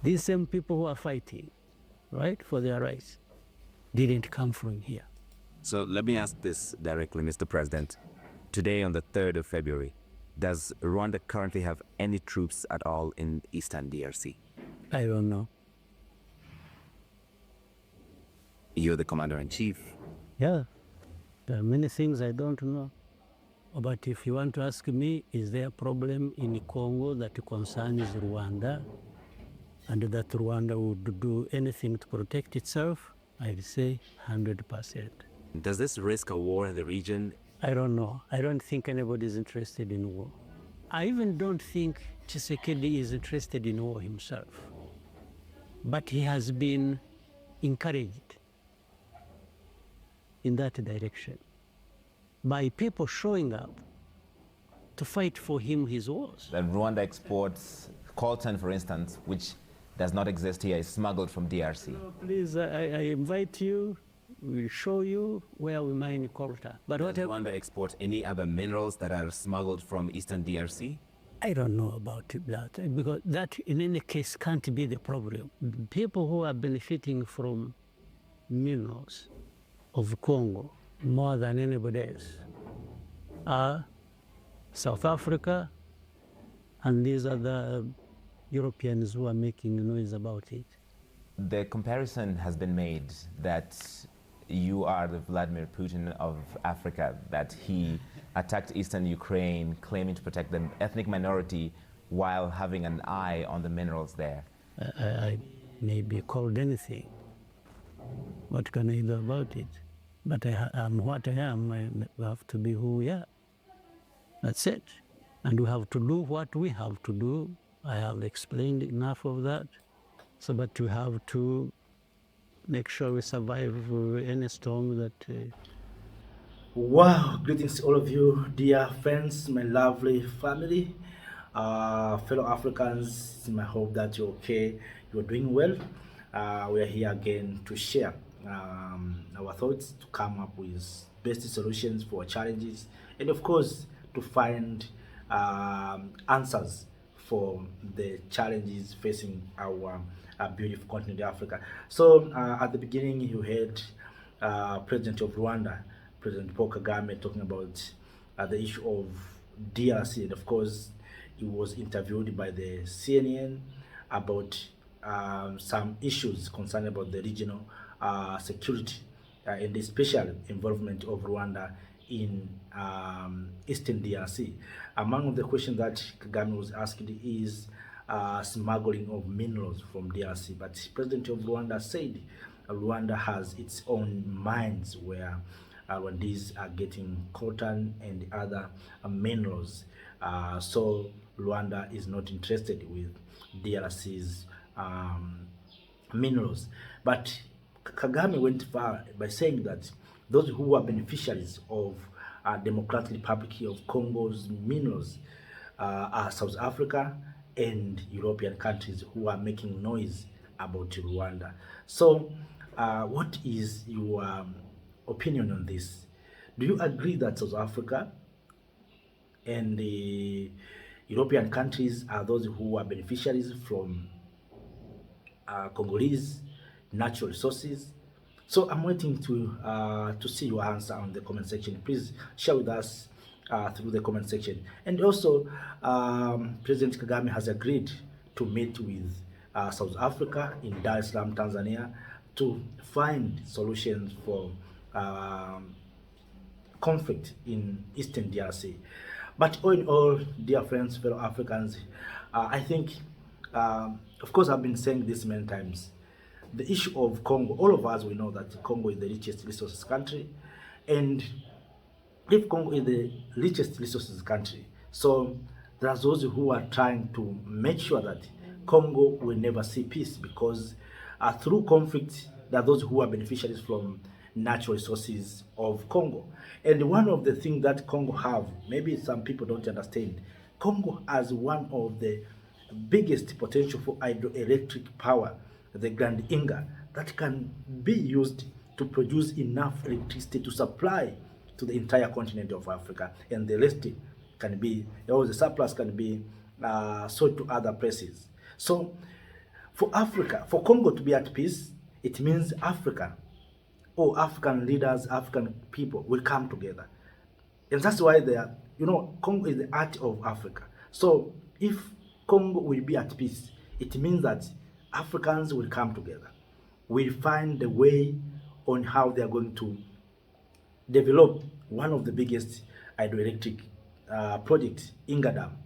These same people who are fighting, right, for their rights, didn't come from here. So let me ask this directly, Mr. President. Today, on the 3rd of February, does Rwanda currently have any troops at all in Eastern DRC? I don't know. You're the commander-in-chief. Yeah, there are many things I don't know. But if you want to ask me, is there a problem in Congo that concerns Rwanda, and that Rwanda would do anything to protect itself? I'd say 100%. Does this risk a war in the region? I don't know. I don't think anybody is interested in war. I even don't think Tshisekedi is interested in war himself. But he has been encouraged in that direction by people showing up to fight for him his wars. That Rwanda exports coltan, for instance, which does not exist here, is smuggled from DRC. No, please, I invite you. We'll show you where we mine coltan. But Does Rwanda export any other minerals that are smuggled from Eastern DRC? I don't know about that, because that in any case can't be the problem. People who are benefiting from minerals of Congo more than anybody else are South Africa and these other Europeans who are making noise about it. The comparison has been made that you are the Vladimir Putin of Africa, that he attacked eastern Ukraine, claiming to protect the ethnic minority while having an eye on the minerals there. I may be called anything. What can I do about it? But I am what I am. We have to be who we are. That's it. And we have to do what we have to do. I have explained enough of that. So, but we have to make sure we survive any storm that... Wow, greetings to all of you, dear friends, my lovely family, fellow Africans. I hope that you're okay, you're doing well. We are here again to share our thoughts, to come up with best solutions for challenges, and of course, to find answers for the challenges facing our beautiful continent Africa. So at the beginning, you heard President of Rwanda, President Paul Kagame, talking about the issue of DRC, and of course, he was interviewed by the CNN about some issues concerning about the regional security and the special involvement of Rwanda in Eastern DRC. Among the questions that Kagame was asked is smuggling of minerals from DRC. But President of Rwanda said Rwanda has its own mines where Rwandese are getting coltan and other minerals. So Rwanda is not interested with DRC's minerals. But Kagame went far by saying that those who are beneficiaries of Democratic Republic of Congo's minerals are South Africa and European countries who are making noise about Rwanda. So what is your opinion on this? Do you agree that South Africa and the European countries are those who are beneficiaries from Congolese natural resources? So I'm waiting to see your answer on the comment section. Please share with us through the comment section. And also, President Kagame has agreed to meet with South Africa in Dar es Salaam, Tanzania, to find solutions for conflict in Eastern DRC. But all in all, dear friends, fellow Africans, I think, of course, I've been saying this many times, the issue of Congo, all of us, we know that Congo is the richest resources country. And if Congo is the richest resources country, so there are those who are trying to make sure that Congo will never see peace, because through conflict, there are those who are beneficiaries from natural resources of Congo. And one of the things that Congo have, maybe some people don't understand, Congo has one of the biggest potential for hydroelectric power, the Grand Inga, that can be used to produce enough electricity to supply to the entire continent of Africa, and the rest can be, or the surplus can be sold to other places. So For Africa, for Congo to be at peace, it means African leaders, African people will come together. And that's why they are, Congo is the heart of Africa. So if Congo will be at peace, it means that Africans will come together, will find the way on how they are going to develop one of the biggest hydroelectric projects, Inga Dam.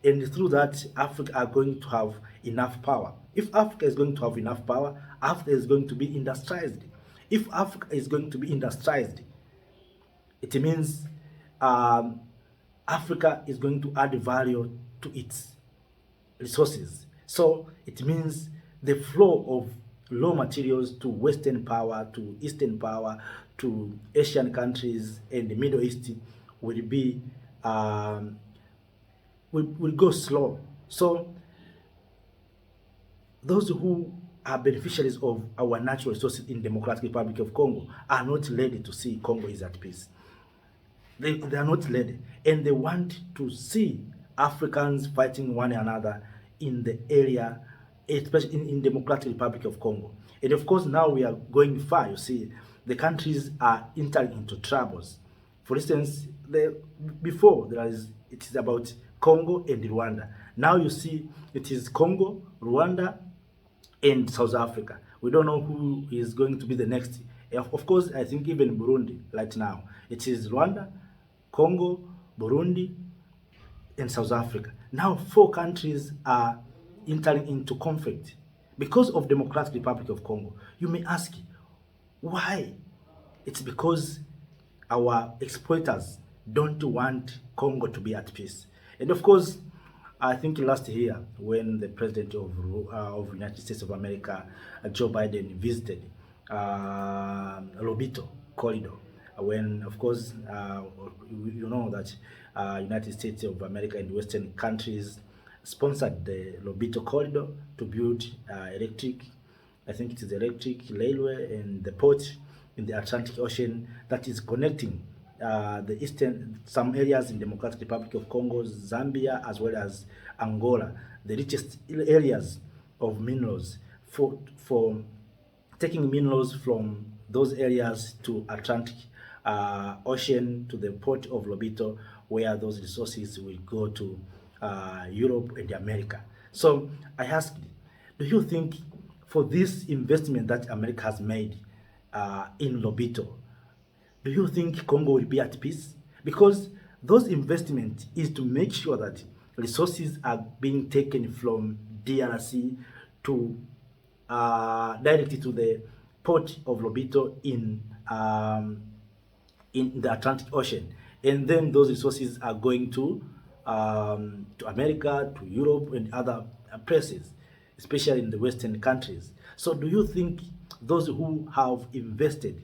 And through that, Africa are going to have enough power. If Africa is going to have enough power, Africa is going to be industrialized. If Africa is going to be industrialized, it means Africa is going to add value to its resources. So it means the flow of raw materials to Western power, to Eastern power, to Asian countries and the Middle East will be will go slow. So those who are beneficiaries of our natural resources in Democratic Republic of Congo are not ready to see Congo is at peace. They are not ready, and they want to see Africans fighting one another in the area, especially in Democratic Republic of Congo. And of course, now we are going far. You see, the countries are entering into troubles. For instance, before it is about Congo and Rwanda. Now you see it is Congo, Rwanda, and South Africa. We don't know who is going to be the next. Of course, I think even Burundi right now. It is Rwanda, Congo, Burundi, and South Africa. Now 4 countries are entering into conflict because of Democratic Republic of Congo. You may ask, why? It's because our exploiters don't want Congo to be at peace. And of course, I think last year when the president of United States of America, Joe Biden, visited Lobito corridor, when of course you know that United States of America and Western countries sponsored the Lobito corridor to build electric railway and the port in the Atlantic Ocean that is connecting the eastern, some areas in Democratic Republic of Congo, Zambia, as well as Angola, the richest areas of minerals, for taking minerals from those areas to Atlantic Ocean, to the port of Lobito, where those resources will go to Europe and America. So I asked, do you think for this investment that America has made in Lobito, do you think Congo will be at peace? Because those investments is to make sure that resources are being taken from DRC to directly to the port of Lobito in the Atlantic Ocean, and then those resources are going to America, to Europe, and other places, especially in the Western countries. So, do you think those who have invested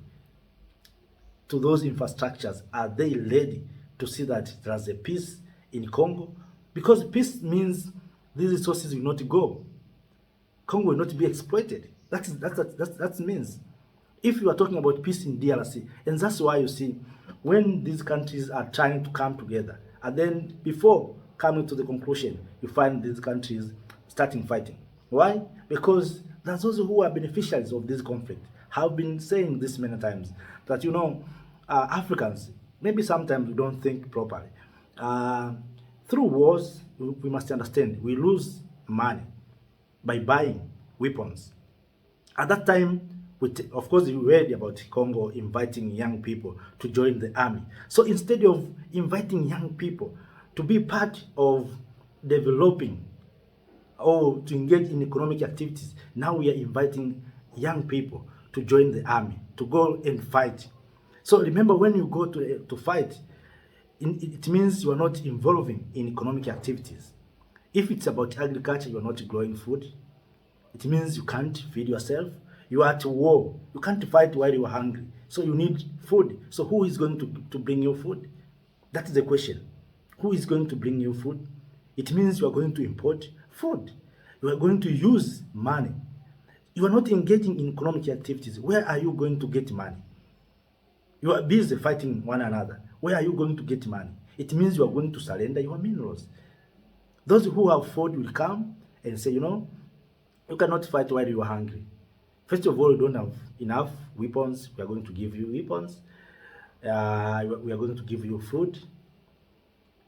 to those infrastructures, are they ready to see that there's a peace in Congo? Because peace means these resources will not go. Congo will not be exploited. That means. If you are talking about peace in DRC, and that's why you see, when these countries are trying to come together, and then before coming to the conclusion, you find these countries starting fighting. Why? Because there's those who are beneficiaries of this conflict. Have been saying this many times, that Africans, maybe sometimes we don't think properly. Through wars, we must understand, we lose money by buying weapons. At that time, of course, we read about Congo inviting young people to join the army. So instead of inviting young people to be part of developing or to engage in economic activities, now we are inviting young people to join the army, to go and fight. So remember, when you go to fight, it means you are not involving in economic activities. If it's about agriculture, you are not growing food. It means you can't feed yourself. You are at war. You can't fight while you are hungry. So you need food. So who is going to bring you food? That is the question. Who is going to bring you food? It means you are going to import food. You are going to use money. You are not engaging in economic activities. Where are you going to get money? You are busy fighting one another. Where are you going to get money? It means you are going to surrender your minerals. Those who have food will come and say, You cannot fight while you are hungry. First of all, you don't have enough weapons. We are going to give you weapons. We are going to give you food.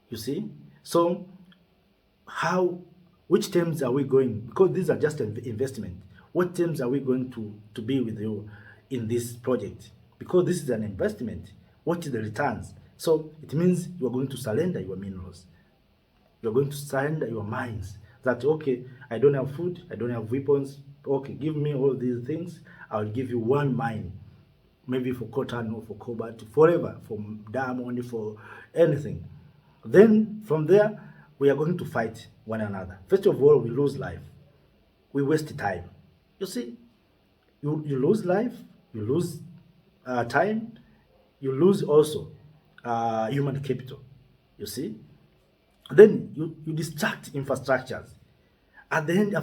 You see? So, how, which terms are we going? Because these are just an investment. What terms are we going to be with you in this project? Because this is an investment. What is the returns? So, it means you are going to surrender your minerals. You're going to surrender your mines. That, okay, I don't have food, I don't have weapons. Okay, give me all these things. I'll give you one mine, maybe for cotton or for cobalt, forever, for diamond, for anything. Then from there, we are going to fight one another. First of all, we lose life. We waste time. You see, you lose life, you lose time, you lose also human capital. You see, then you distract infrastructures. At the end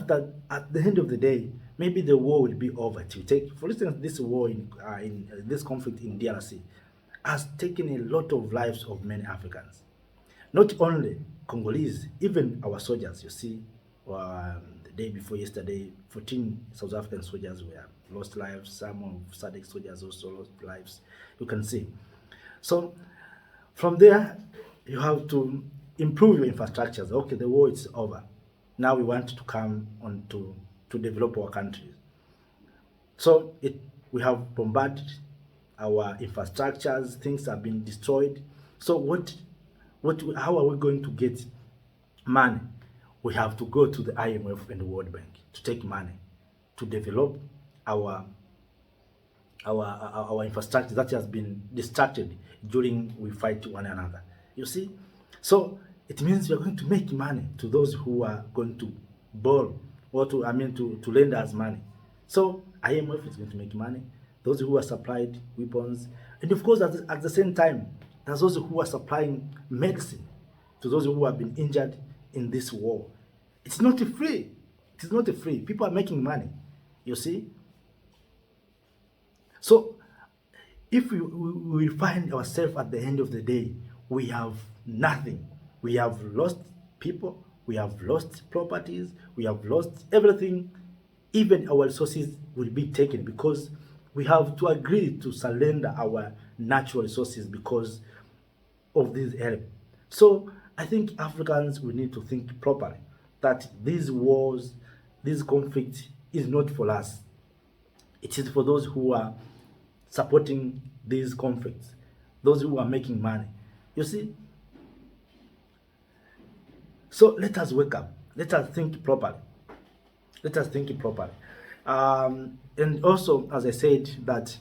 of the day, maybe the war will be over. To take, for instance, this war in this conflict in DRC has taken a lot of lives of many Africans. Not only Congolese, even our soldiers. You see, the day before yesterday, 14 South African soldiers were lost lives. Some of SADC soldiers also lost lives. You can see. So from there, you have to improve your infrastructures. Okay, the war is over. Now we want to come on to develop our countries. So we have bombarded our infrastructures, things have been destroyed. So how are we going to get money? We have to go to the IMF and the World Bank to take money to develop our infrastructure that has been distracted during we fight one another. You see? So it means we are going to make money to those who are going to borrow or to lend us money. So IMF is going to make money. Those who are supplied weapons, and of course at the same time, there's those who are supplying medicine to those who have been injured in this war. It's not free. It is not free. People are making money. You see. So if we find ourselves at the end of the day, we have nothing. We have lost people, we have lost properties, we have lost everything. Even our resources will be taken because we have to agree to surrender our natural resources because of this help. So I think Africans will need to think properly that these wars, this conflict is not for us. It is for those who are supporting these conflicts, those who are making money. You see? So let us wake up. Let us think properly. Let us think properly. And also, as I said, that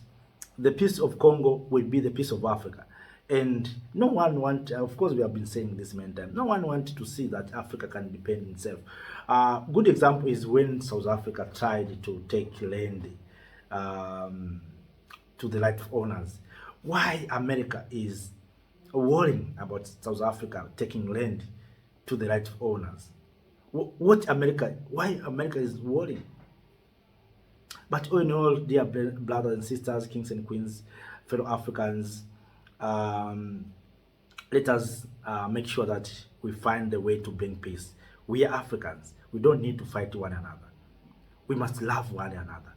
the peace of Congo will be the peace of Africa. And no one wants, of course, we have been saying this many times, no one wants to see that Africa can depend on itself. Good example is when South Africa tried to take land to the right owners. Why America is worrying about South Africa taking land to the right owners? Why America is worrying? But all in all, dear brothers and sisters, kings and queens, fellow Africans, let us make sure that we find the way to bring peace. We are Africans. We don't need to fight one another. We must love one another.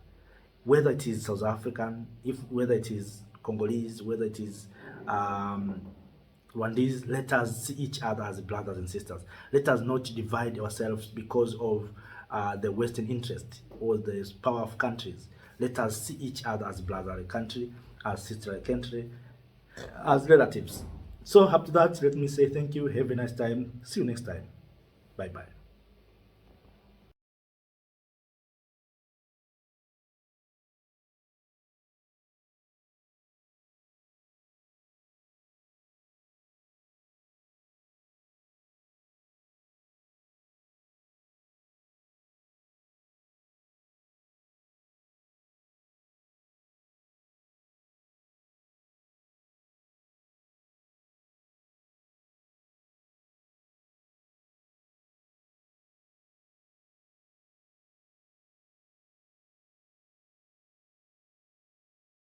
Whether it is South African, whether it is Congolese, whether it is Rwandese, let us see each other as brothers and sisters. Let us not divide ourselves because of the Western interest or the power of countries. Let us see each other as brother country, as sister country, as relatives. So up to that, let me say thank you. Have a nice time. See you next time. Bye-bye.